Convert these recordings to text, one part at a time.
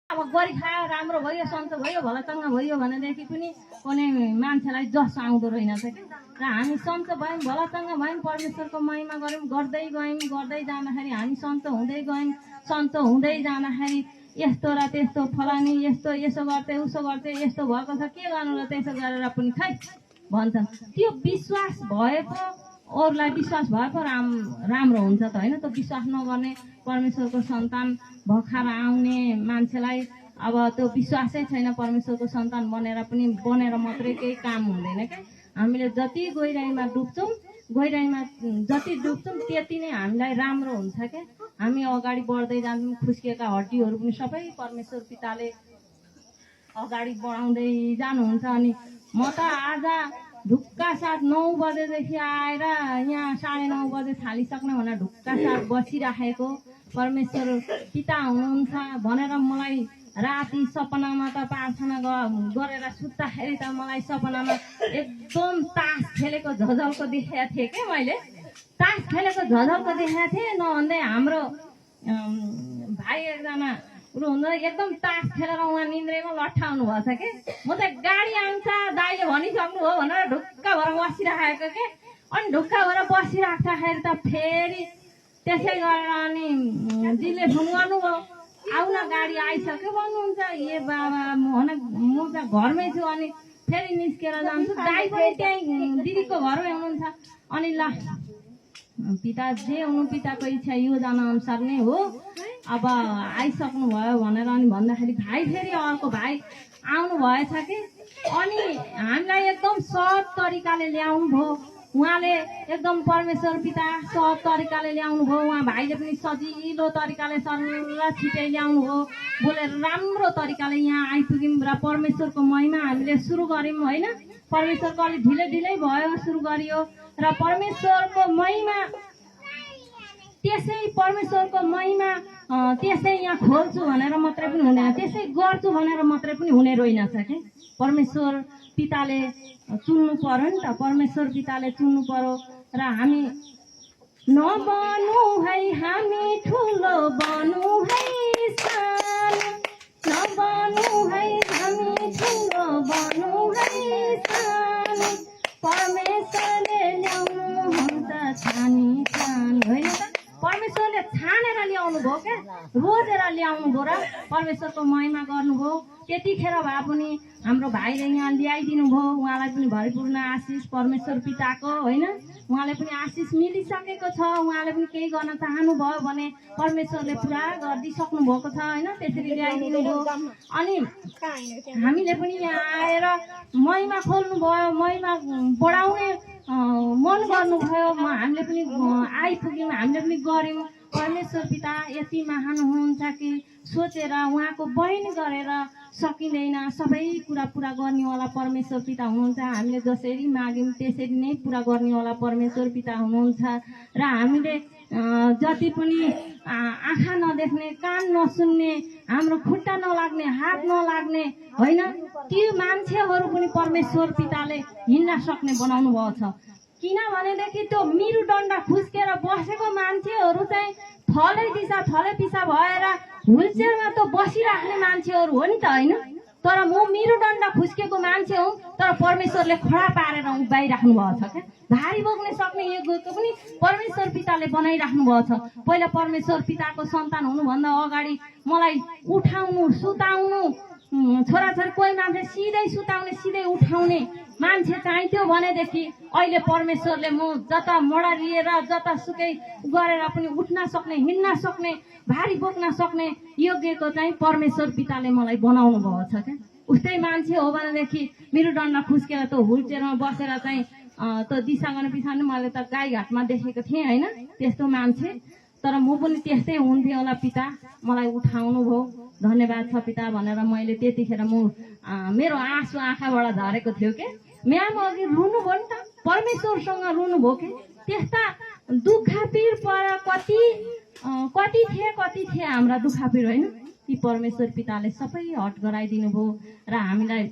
अब गरी खायो राम्रो भयो सन्चो भयो भलाचङ्गा भयो भनेदेखि पनि कुनै मान्छेलाई जस आउँदो रहेनछ कि र हामी सन्चो भयौँ भलाचङ्गा भयौँ परमेश्वरको महिमा गऱ्यौँ गर्दै गयौँ गर्दै जाँदाखेरि हामी सन्चो हुँदै गयौँ सन्चो हुँदै जाँदाखेरि यस्तो र त्यस्तो फलानी यस्तो यसो गर्दै उसो गर्दै यस्तो भएको छ के गर्नु र त्यसो गरेर पनि खै भन्छन् त्यो विश्वास भएको अरूलाई विश्वास भएको राम्रो हुन्छ त होइन त्यो विश्वास नगर्ने परमेश्वरको सन्तान भर्खर आउने मान्छेलाई अब त्यो विश्वासै छैन परमेश्वरको सन्तान बनेर मात्रै केही काम हुँदैन क्या हामीले जति गहिराइमा डुब्छौँ गहिराइमा जति डुब्छौँ त्यति नै हामीलाई राम्रो हुन्छ क्या हामी अगाडि बढ्दै जान्छौँ खुस्किएका हड्डीहरू पनि सबै परमेश्वर पिताले अगाडि बढाउँदै जानुहुन्छ अनि म त आज ढुक्का साथ 9 बजेदेखि आएर यहाँ 9:30 बजे थालिसक्ने भनेर ढुक्का साथ बसिराखेको परमेश्वर पिता हुनुहुन्छ भनेर मलाई राति सपनामा त प्रार्थना गरेर सुत्दाखेरि त मलाई सपनामा एकदम तास खेलेको झझल्को देखेको थिएँ कि मैले तास खेलेको झझल्को देखेको थिएँ नभन्दै हाम्रो भाइ एकजना उ हुँदा एकदम तास खेलेर उहाँ निन्द्रेमा लट्ठाउनु भएछ कि म त गाडी आउँछ दाइले भनिसक्नु हो भनेर ढुक्का भएर बसिराखेको के अनि ढुक्का भएर बसिराख्दाखेरि त फेरि त्यसै गरेर अनि दिदीले फोन गर्नुभयो आउन गाडी आइसक्यो भन्नुहुन्छ ए बाबा म त घरमै छु अनि फेरि निस्केर जान्छु दाइ पनि त्यहीँ दिदीको घरमै हुनुहुन्छ अनि ल पिता जे हुनु पिताको इच्छा योजना अनुसार नै हो अब आइसक्नु भयो भनेर अनि भन्दाखेरि भाइ फेरि अर्को भाइ आउनु भएछ कि अनि हामीलाई एकदम सहज तरिकाले ल्याउनु भयो उहाँले एकदम परमेश्वर पिता सहज तरिकाले ल्याउनु भयो उहाँ भाइले पनि सजिलो तरिकाले सरल छिटै ल्याउनु भयो बोलेर राम्रो तरिकाले यहाँ आइपुग्यौँ र परमेश्वरको महिमा हामीले सुरु गऱ्यौँ होइन परमेश्वरको अलिक ढिलै भयो सुरु गरियो र परमेश्वरको महिमा त्यसै यहाँ खोल्छु भनेर मात्रै पनि हुँदैन त्यसै गर्छु भनेर मात्रै पनि हुने रहेनछ कि परमेश्वर पिताले चुन्नु पर्यो नि त परमेश्वर पिताले चुन्नु पर्यो र हामी नबनु है हामी ठुलो बनु है सानो नबनु है हामी ठुलो बनु है सानो परमेश्वरले ल्याउनु हुन्छ छानी छानी होइन त परमेश्वरले छानेर ल्याउनु भयो क्या रोजेर ल्याउनु भयो र परमेश्वरको महिमा गर्नुभयो त्यतिखेर भए पनि हाम्रो भाइले यहाँ ल्याइदिनु भयो उहाँलाई पनि भरिपूर्ण आशिष परमेश्वर पिताको होइन उहाँले पनि आशिष मिलिसकेको छ उहाँले पनि केही गर्न चाहनुभयो भने परमेश्वरले पुरा गरिदिइसक्नु भएको छ होइन त्यसरी ल्याइदिनु भयो अनि हामीले पनि यहाँ आएर महिमा खोल्नु भयो महिमा बढाउने मन गर्नुभयो हामीले पनि आइपुग्यौँ हामीले पनि गऱ्यौँ परमेश्वर पिता यति महान हुनुहुन्छ कि सोचेर उहाँको बहिनी गरेर सकिँदैन सबै कुरा पुरा गर्नेवाला परमेश्वर पिता हुनुहुन्छ हामीले जसरी माग्यौँ त्यसरी नै पुरा गर्नेवाला परमेश्वर पिता हुनुहुन्छ र हामीले जति पनि आँखा नदेख्ने कान नसुन्ने हाम्रो खुट्टा नलाग्ने हात नलाग्ने होइन त्यो मान्छेहरू पनि परमेश्वर पिताले हिँड्न सक्ने बनाउनु भएको छ किनभनेदेखि त्यो मिरुदण्ड खुस्केर बसेको मान्छेहरू चाहिँ थलै पिसा भएर हुलचेयरमा त बसिराख्ने मान्छेहरू हो नि त होइन तर म मिरुदण्ड खुस्केको मान्छे हुँ तर परमेश्वरले खडा पारेर उभ्याइराख्नु भएको छ क्या भारी बोक्ने सक्ने योग्यको पनि परमेश्वर पिताले बनाइराख्नु भएको छ पहिला परमेश्वर पिताको सन्तान हुनुभन्दा अगाडि मलाई उठाउनु सुताउनु छोराछोरी कोही मान्छे सिधै सुताउने सिधै उठाउने मान्छे चाहिन्थ्यो भनेदेखि अहिले परमेश्वरले म जता मोडरिएर जतासुकै गरेर पनि उठ्न सक्ने हिँड्न सक्ने भारी बोक्न सक्ने योग्यको चाहिँ परमेश्वर पिताले मलाई बनाउनु भएको छ क्या उस्तै मान्छे हो भनेदेखि मिरुदण्ड खुस्केर त्यो हुलचेयरमा बसेर चाहिँ त्यो दिशा गर्ने पछाडि मैले त गाईघाटमा देखेको थिएँ होइन त्यस्तो मान्छे तर म पनि त्यस्तै हुन्थेँ होला पिता मलाई उठाउनु भयो धन्यवाद छ पिता भनेर मैले त्यतिखेर मेरो आँसु आँखाबाट झरेको थियो कि म्याम अघि रुनु भयो नि त परमेश्वरसँग रुनु भयो कि त्यस्ता दुःखपिर पर कति थिए हाम्रा दुःखपिर होइन ती परमेश्वर पिताले सबै हट गराइदिनु भयो र हामीलाई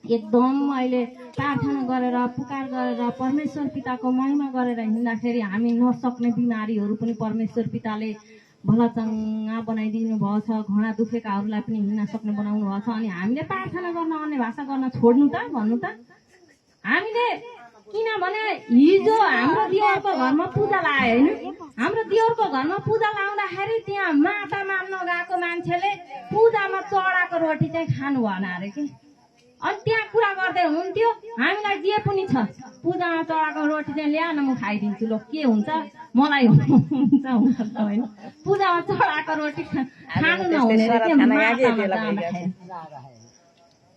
एकदम अहिले प्रार्थना गरेर पुकार गरेर परमेश्वर पिताको महिमा गरेर हिँड्दाखेरि हामी नसक्ने बिमारीहरू पनि परमेश्वर पिताले भलाचङ्गा बनाइदिनु भएको छ, घोडा दुखेकाहरूलाई पनि हिँड्न सक्ने बनाउनु भएको छ। अनि हामीले प्रार्थना गर्न अन्य भाषा गर्न छोड्नु त भन्नु त हामीले? किनभने हिजो हाम्रो दिवरको घरमा पूजा लाग्यो होइन, हाम्रो दिवरको घरमा पूजा लाउँदाखेरि त्यहाँ माता मान्न गएको मान्छेले पूजामा चढाएको रोटी चाहिँ खानु भएन अरे कि। अनि त्यहाँ कुरा गर्दै हुन्थ्यो, हामीलाई जे पनि छ पूजामा चढाएको रोटी चाहिँ ल्याएन म खाइदिन्छु, ल के हुन्छ मलाई हुन्छ होइन। पूजामा चढाएको रोटी खानु नहुने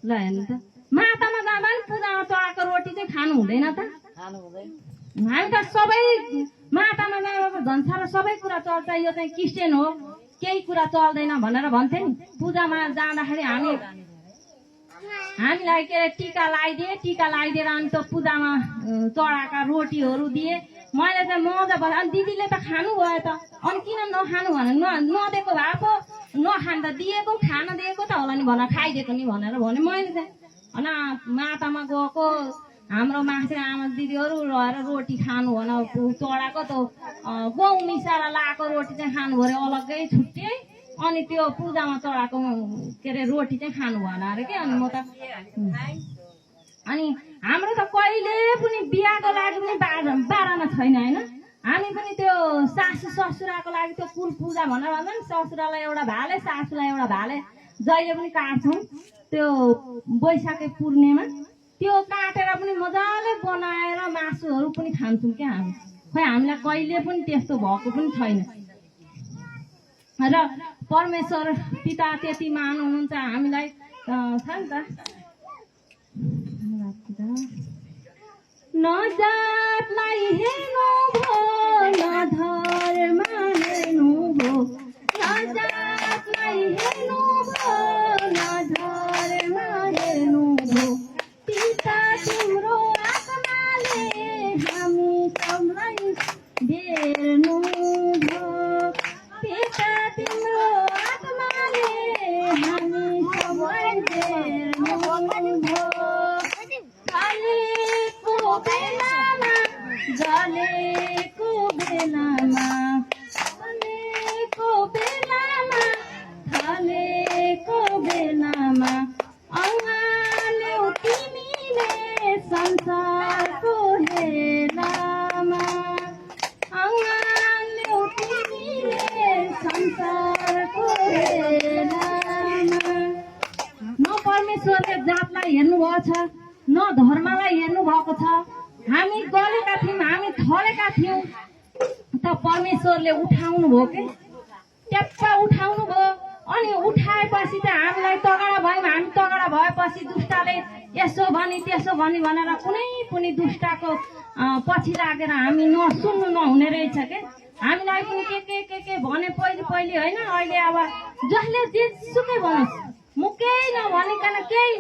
ल हेर्नु त, मातामा जाँदा नि पूजामा चढाएको रोटी चाहिँ खानु हुँदैन त? हामी त सबै मातामा जाँदा झन् साह्रो सबै कुरा चल्छ, यो चाहिँ क्रिस्चियन हो केही कुरा चल्दैन भनेर भन्थे नि। पूजामा जाँदाखेरि हामीलाई के अरे टिका लगाइदिएर अनि त्यो पूजामा चढाएका रोटीहरू दिए। मैले चाहिँ मजा भयो। अनि दिदीले त खानु भयो त, अनि किन नखानु भने नदिएको भए पो नखानु त, दिएको खान दिएको त होला नि भनेर खाइदिएको नि भनेर भने। मैले चाहिँ अनि मातामा गएको हाम्रो मान्छे आमा दिदीहरू रहेर रोटी खानु भन, चढाएको त गहुँ मिसाएर लगाएको रोटी चाहिँ खानु पऱ्यो अलग्गै छुट्टै, अनि त्यो पूजामा चढाएको के अरे रोटी चाहिँ खानु भएन अरे के। अनि म त अनि हाम्रो त कहिले पनि बिहाको लागि पनि बारामा छैन होइन। हामी पनि त्यो सासू ससुराको लागि त्यो कुल पूजा भनेर भन्छ नि, ससुरालाई एउटा भाले सासूलाई एउटा भाले जहिले पनि काट्छौँ त्यो वैशाखी पूर्णिमा। त्यो काटेर पनि मजाले बनाएर मासुहरू पनि खान्छौँ क्या हामी। खै हामीलाई कहिले पनि त्यस्तो भएको पनि छैन। र परमेश्वर पिता त्यति मान हुनुहुन्छ हामीलाई छ नि त। न जातलाई हेर्नु भो न धर्म हेर्नु भो, न जातलाई हेर्नु भो न धर्म हेर्नु भो, पिता तिम्रो आत्माले हामी सबलाई बेर्नु भो, पिता तिम्रो आत्माले हामी सबलाई बेर्नु भो। जलेको बेलामा थालेको बेलामा आउँगाल्यौ तिमीले संसारको हेलामा, आउँगाल्यौ तिमीले संसारको हेलामा। न परमेश्वरले जातलाई हेर्नु भएको छ न धर्मलाई हेर्नु भएको छ। हामी गलेका थियौँ, हामी थलेका थियौँ त परमेश्वरले उठाउनु भयो के, ट्याप्प उठाउनु भयो। अनि उठाएपछि चाहिँ हामीलाई तगडा भयौँ। हामी तगडा भएपछि दुष्टले यसो भनी त्यसो भनी भनेर कुनै पनि दुष्टको पछि लागेर हामी नसुन्नु नहुने रहेछ के। हामीलाई पनि के भने पहिले होइन, अहिले अब जसले जेसुकै भनोस् म केही नभनिकन केही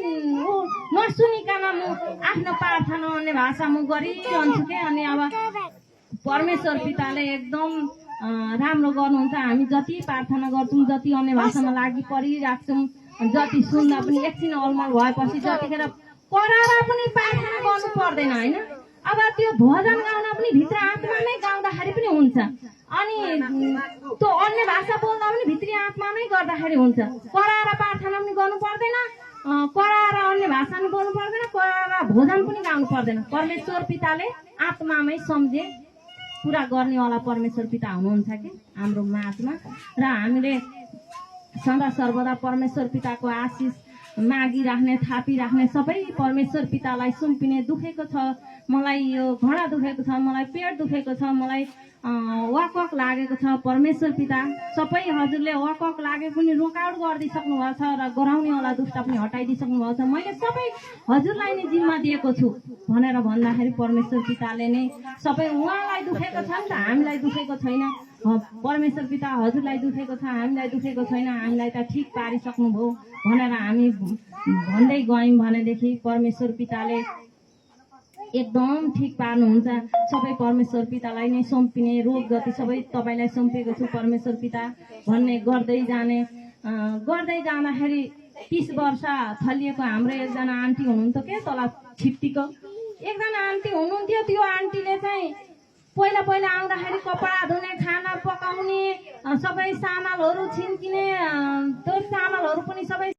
नसुनिकन म आफ्नो प्रार्थना अन्य भाषा म गरिरहन्छु के। अनि अब परमेश्वर पिताले एकदम राम्रो गर्नुहुन्छ। हामी जति प्रार्थना गर्छौँ, जति अन्य भाषामा लागि परिराख्छौँ, जति सुन्दा पनि एकछिन अलमल भएपछि जतिखेर कराएर पनि प्रार्थना गर्नु पर्दैन होइन। अब त्यो भजन गाउन पनि भित्र आत्मामै गाउँदाखेरि पनि हुन्छ, अनि त्यो अन्य भाषा बोल्दा पनि भित्री आत्मामै गर्दाखेरि हुन्छ। कराएर प्रार्थना पनि गर्नु पर्दैन, कराएर अन्य भाषा पनि बोल्नु पर्दैन, कराएर भजन पनि गाउनु पर्दैन। परमेश्वर पिताले आत्मामै सम्झे पुरा गर्नेवाला परमेश्वर पिता हुनुहुन्छ कि हाम्रो माझमा। र हामीले सदा सर्वदा परमेश्वर पिताको आशिष मागिराख्ने थापिराख्ने, सबै परमेश्वर पितालाई सुम्पिने। दुखेको छ मलाई, यो घोडा दुखेको छ मलाई, पेट दुखेको छ मलाई, वाकवाक लागेको छ परमेश्वर पिता, सबै हजुरले वाकवाक लागे पनि रोकआउट गरिदिइसक्नु भएको छ र गराउनेवाला दुष्ट पनि हटाइदिइसक्नु भएको छ। मैले सबै हजुरलाई नै जिम्मा दिएको छु भनेर भन्दाखेरि परमेश्वर पिताले नै सबै, उहाँलाई दुखेको छ नि त, हामीलाई दुखेको छैन। परमेश्वर पिता हजुरलाई दुखेको छ, हामीलाई दुखेको छैन, हामीलाई त ठिक पारिसक्नुभयो भनेर हामी भन्दै गयौँ भनेदेखि परमेश्वर पिताले एकदम ठिक पार्नुहुन्छ। सबै परमेश्वर पितालाई नै सुम्पिने, रोग गति सबै तपाईँलाई सुम्पेको छु परमेश्वर पिता भन्ने गर्दै जाँदाखेरि 30 वर्ष थलिएको हाम्रो एकजना आन्टी हुनुहुन्थ्यो के तल छिप्टीको, एकजना आन्टी हुनुहुन्थ्यो। त्यो आन्टीले चाहिँ पहिला पहिला आउँदाखेरि कपडा धुने खाना पकाउने सबै सामानहरू छिन्किने त्यो सामानहरू पनि सबै